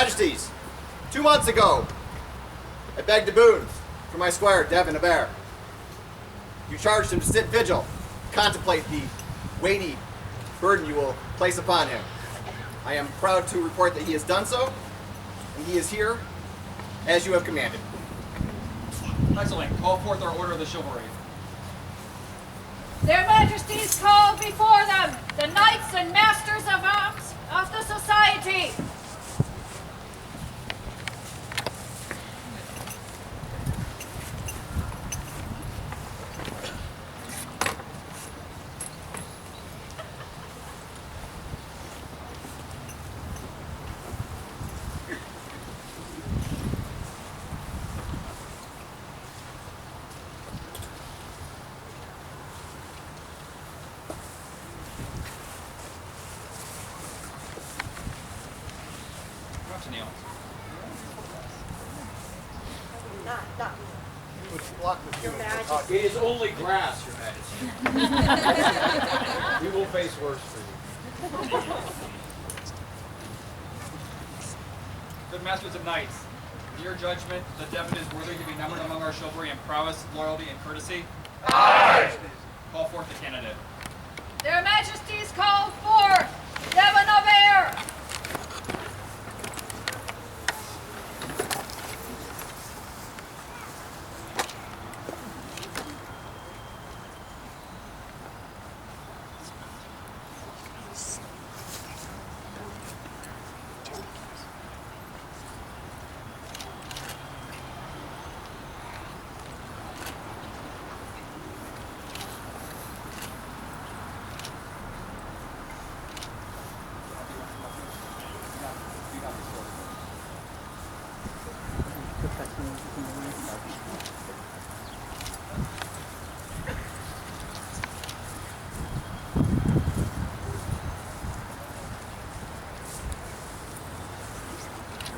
Majesties, 2 months ago, I begged a boon from my squire, Devon de Ayr. You charged him to sit vigil, contemplate the weighty burden you will place upon him. I am proud to report that he has done so, and he is here as you have commanded. Excellent. Call forth our order of the chivalry. Their Majesties call before them the knights and masters of arms of the Society. It is only grass, Your Majesty. We will face worse for you. Good masters of knights, in your judgment, that Devon is worthy to be numbered among our chivalry in prowess, loyalty, and courtesy? Aye! Call forth the candidate. Their Majesties call for Devon de Ayr.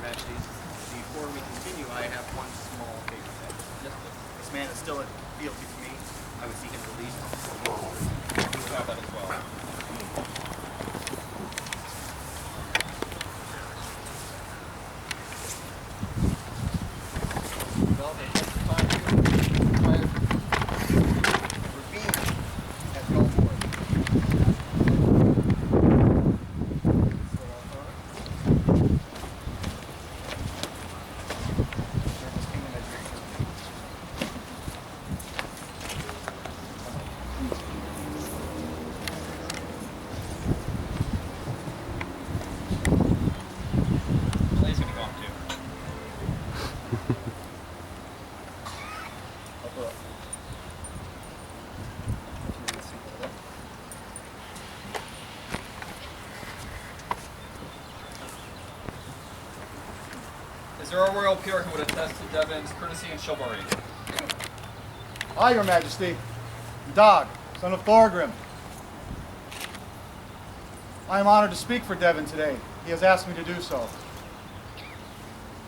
Before we continue, I have one small favor to ask. This man is still at fealty to me. I would see him released. You have that as well. Is there a royal peer who would attest to Devon's courtesy and chivalry? Aye, Your Majesty. Dog, son of Thorgrim. I am honored to speak for Devon today. He has asked me to do so.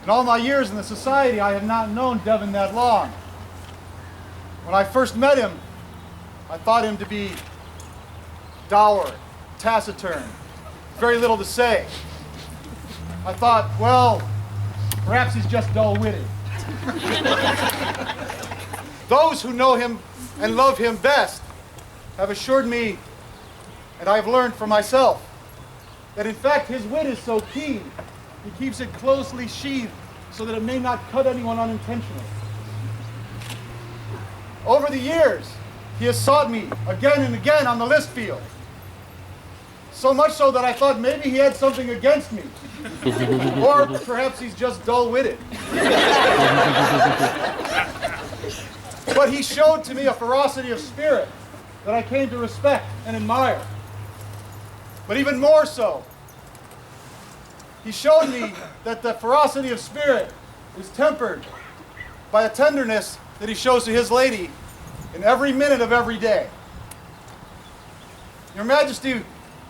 In all my years in the Society, I have not known Devon that long. When I first met him, I thought him to be dour, taciturn, very little to say. I thought, well, perhaps he's just dull-witted. Those who know him and love him best have assured me, and I've learned for myself, that in fact his wit is so keen, he keeps it closely sheathed so that it may not cut anyone unintentionally. Over the years, he has sought me again and again on the list field. So much so that I thought maybe he had something against me. Or perhaps he's just dull-witted. But he showed to me a ferocity of spirit that I came to respect and admire. But even more so, he showed me that the ferocity of spirit is tempered by a tenderness that he shows to his lady in every minute of every day. Your Majesty,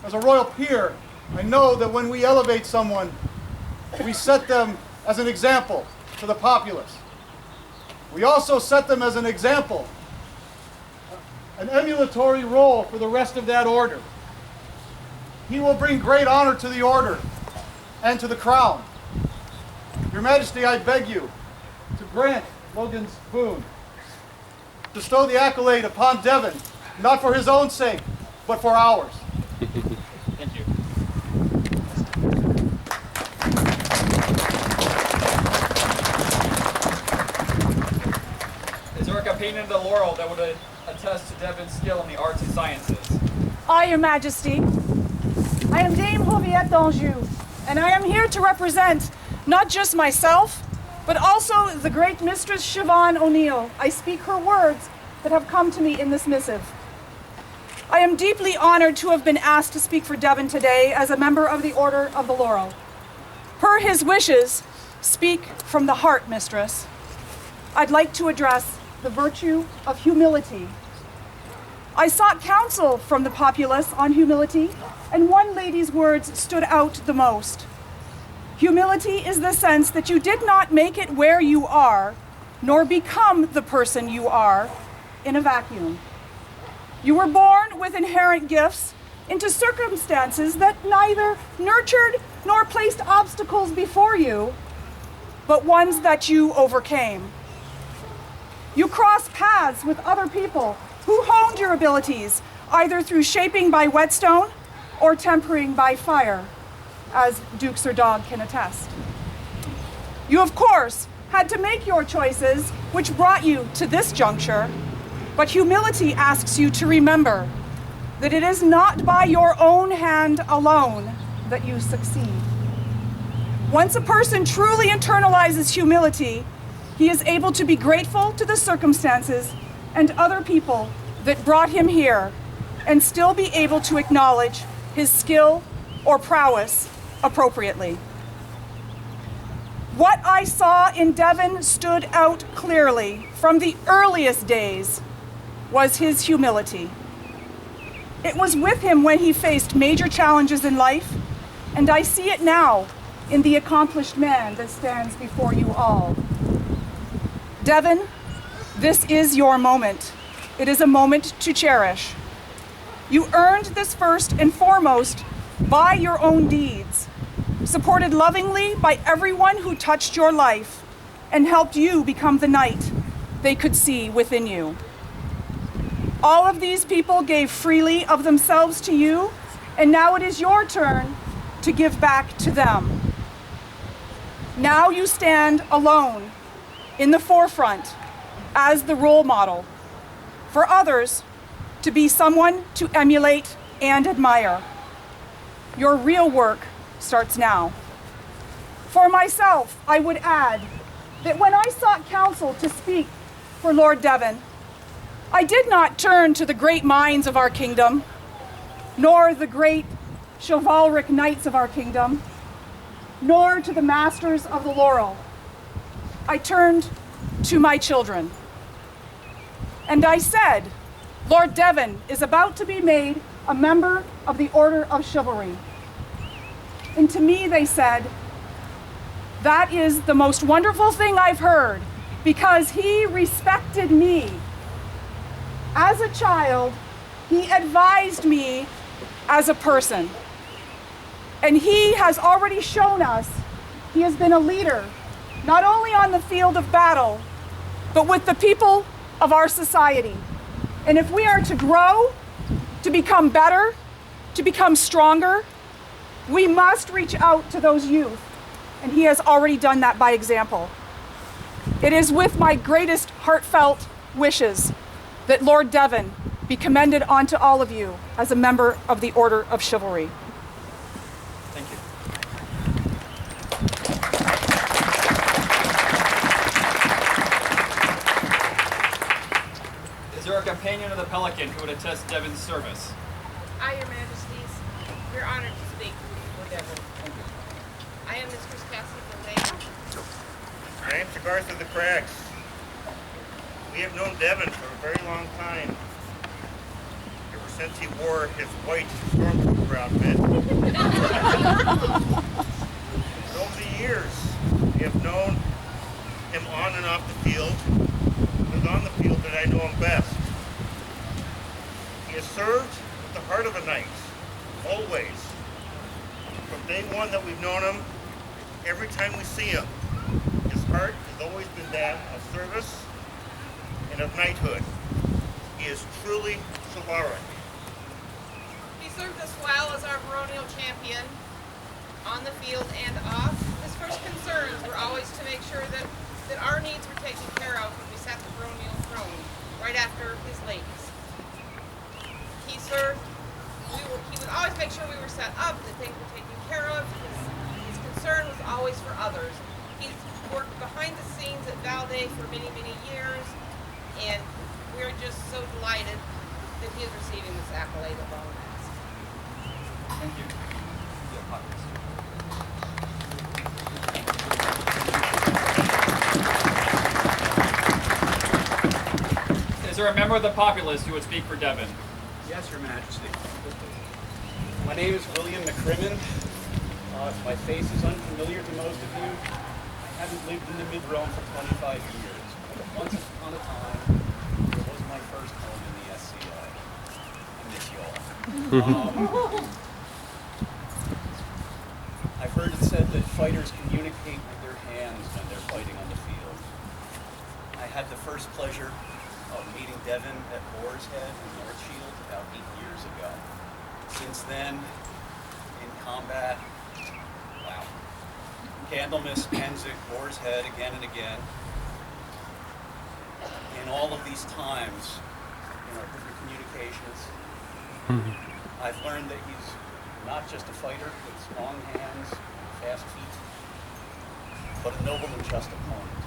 as a royal peer, I know that when we elevate someone, we set them as an example to the populace. We also set them as an example, an emulatory role for the rest of that order. He will bring great honor to the order and to the crown. Your Majesty, I beg you to grant Logan's boon. Bestow the accolade upon Devon, not for his own sake, but for ours. Thank you. Is there a companion of the laurel that would attest to Devon's skill in the arts and sciences? I, Your Majesty. I am Dame Juliette d'Anjou, and I am here to represent not just myself, but also the great Mistress Siobhan O'Neill. I speak her words that have come to me in this missive. I am deeply honored to have been asked to speak for Devon today as a member of the Order of the Laurel. Per his wishes, speak from the heart, Mistress. I'd like to address the virtue of humility. I sought counsel from the populace on humility, and one lady's words stood out the most. Humility is the sense that you did not make it where you are, nor become the person you are in a vacuum. You were born with inherent gifts into circumstances that neither nurtured nor placed obstacles before you, but ones that you overcame. You crossed paths with other people who honed your abilities, either through shaping by whetstone or tempering by fire, as Duke Sir Dog can attest. You, of course, had to make your choices, which brought you to this juncture, but humility asks you to remember that it is not by your own hand alone that you succeed. Once a person truly internalizes humility, he is able to be grateful to the circumstances and other people that brought him here, and still be able to acknowledge his skill or prowess appropriately. What I saw in Devon stood out clearly from the earliest days was his humility. It was with him when he faced major challenges in life, and I see it now in the accomplished man that stands before you all. Devon, this is your moment. It is a moment to cherish. You earned this first and foremost by your own deeds, supported lovingly by everyone who touched your life and helped you become the knight they could see within you. All of these people gave freely of themselves to you, and now it is your turn to give back to them. Now you stand alone in the forefront as the role model for others to be someone to emulate and admire. Your real work starts now. For myself, I would add that when I sought counsel to speak for Lord Devon, I did not turn to the great minds of our kingdom, nor the great chivalric knights of our kingdom, nor to the masters of the laurel. I turned to my children. And I said, Lord Devon is about to be made a member of the Order of Chivalry. And to me, they said, that is the most wonderful thing I've heard, because he respected me. As a child, he advised me as a person. And he has already shown us he has been a leader, not only on the field of battle, but with the people of our society. And if we are to grow, to become better, to become stronger, we must reach out to those youth. And he has already done that by example. It is with my greatest heartfelt wishes that Lord Devon be commended onto all of you as a member of the Order of Chivalry. Thank you. Is there a companion of the Pelican who would attest Devon's service? I, Your Majesties, we're honored to speak for Devon. I am Mistress Cassie Verlaine. I am Sir Garth of the Crags. We have known Devon for a very long time. Ever since he wore his white stormtrooper outfit. Over the years, we have known him on and off the field. It was on the field that I know him best. He has served with the heart of a knight, always. From day one that we've known him, every time we see him, heart has always been that of service and of knighthood. He is truly chivalric. He served us well as our baronial champion on the field and off. His first concerns were always to make sure that our needs were taken care of when we sat the baronial throne, right after his ladies. He would always make sure we were set up, that things were taken care of. His concern was always for others. He's worked behind the scenes at Valde for many, many years, and we're just so delighted that he is receiving this accolade of all of us. Thank you. Is there a member of the populace who would speak for Devon? Yes, Your Majesty. My name is William McCrimmon. If my face is unfamiliar to most of you, I haven't lived in the Mid-Rome for 25 years. But once upon a time, it was my first home in the SCI. I miss you all. I've heard it said that fighters communicate with their hands when they're fighting on the field. I had the first pleasure of meeting Devon at Boar's Head in North Shield about 8 years ago. Since then, in combat, wow. Candlemas, Pennsic, Boar's Head, again and again. In all of these times, in our different communications, I've learned that he's not just a fighter with strong hands, fast feet, but a noble and just opponent.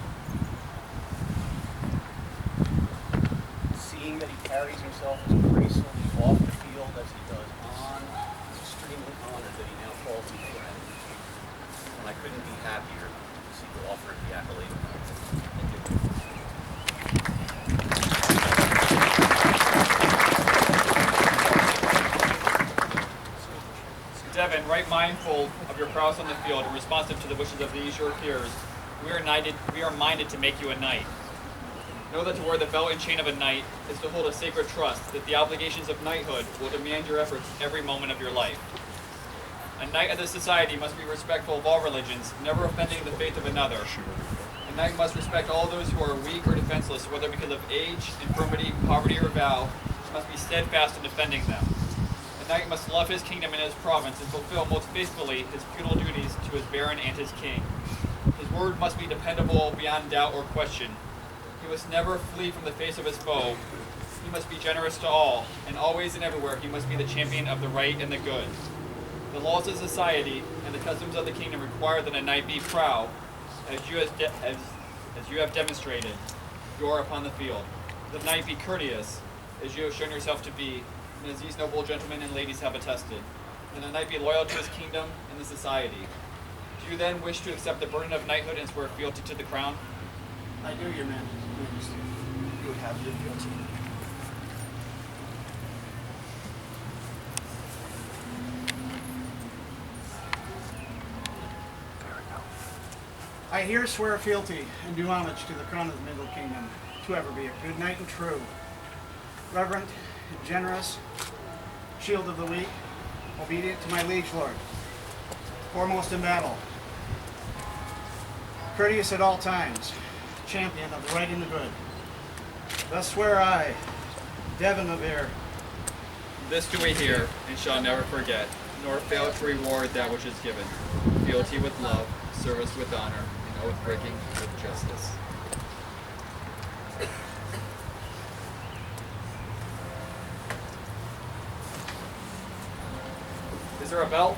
Seeing that he carries himself as gracefully off the field as he does on, it's extremely honored that he now calls me friend. And I couldn't be happier to see the offer of the accolade of knighthood. Thank you. Devon, right mindful of your prowess on the field and responsive to the wishes of these your peers, we are minded to make you a knight. Know that to wear the belt and chain of a knight is to hold a sacred trust that the obligations of knighthood will demand your efforts every moment of your life. A knight of the society must be respectful of all religions, never offending the faith of another. A knight must respect all those who are weak or defenseless, whether because of age, infirmity, poverty, or vow, must be steadfast in defending them. A knight must love his kingdom and his province and fulfill most faithfully his feudal duties to his baron and his king. His word must be dependable beyond doubt or question. He must never flee from the face of his foe. He must be generous to all, and always and everywhere he must be the champion of the right and the good. The laws of society and the customs of the kingdom require that a knight be proud, as you have demonstrated, you are upon the field. That the knight be courteous, as you have shown yourself to be, and as these noble gentlemen and ladies have attested. And the knight be loyal to his kingdom and the society. Do you then wish to accept the burden of knighthood and swear fealty to the crown? I do, Your Majesty. You have your fealty. I here swear fealty and do homage to the crown of the Middle Kingdom, to ever be a good knight and true, reverent and generous, shield of the weak, obedient to my liege lord, foremost in battle, courteous at all times, champion of the right and the good. Thus swear I, Devon de Ayr. This do we hear, and shall never forget, nor fail to reward that which is given. Fealty with love, service with honor, and oath-breaking with justice. Is there a belt?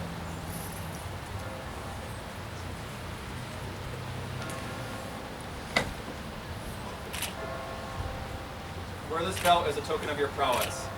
Wear this belt as a token of your prowess.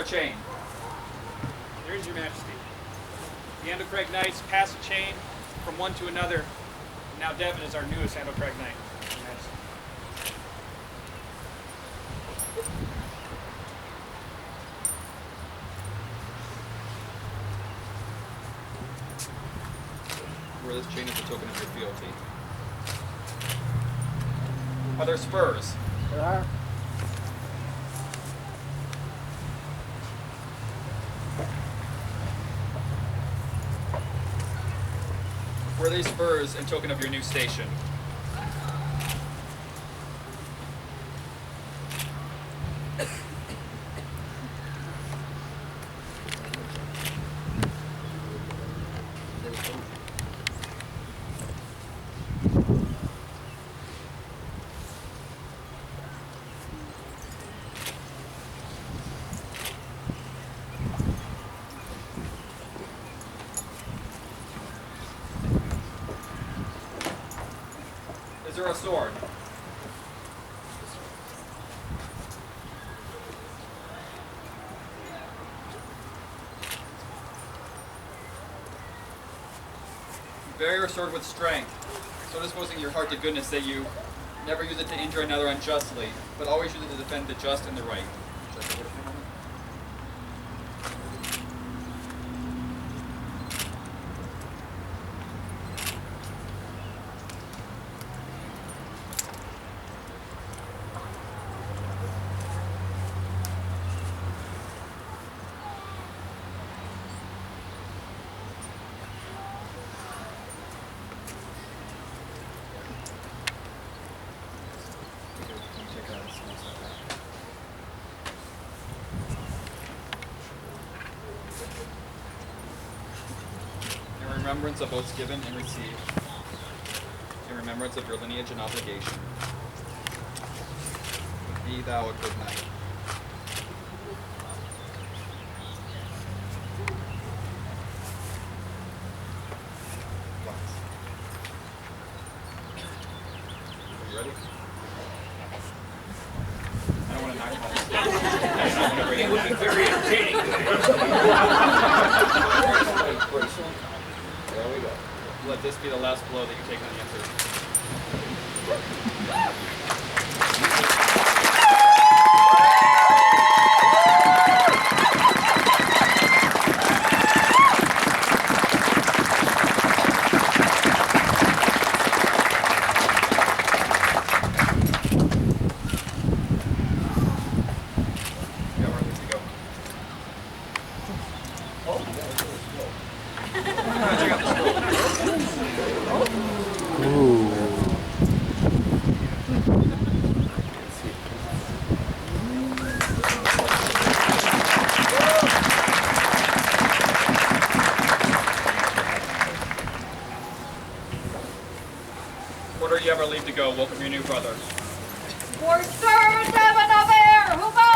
a chain? There is, Your Majesty. The Anno Knights pass a chain from one to another. Now Devon is our newest Anno Knight, Your Majesty. Wear this chain as a token of your fealty. Are there spurs? There are. Wear these spurs in token of your new station. Is there a sword? Bear your sword with strength, so disposing your heart to goodness that you never use it to injure another unjustly, but always use it to defend the just and the right. In remembrance of oaths given and received, in remembrance of your lineage and obligation, be thou a good knight. Are you ready? I don't want to knock him off. It would be very entertaining. There we go. Let this be the last blow that you take on the Emperor. Yeah, we're good to go. Check out the scroll. Order you ever leave to go. Welcome your new brother. For Sir Devon de Ayr, Huzzah!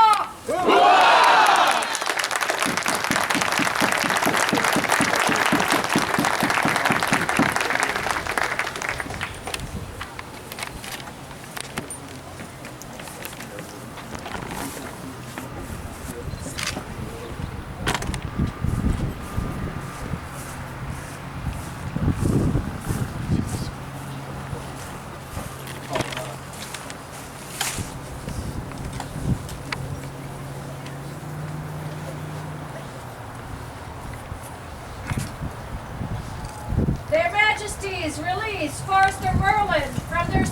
Their Majesties release Forrester Merlin from their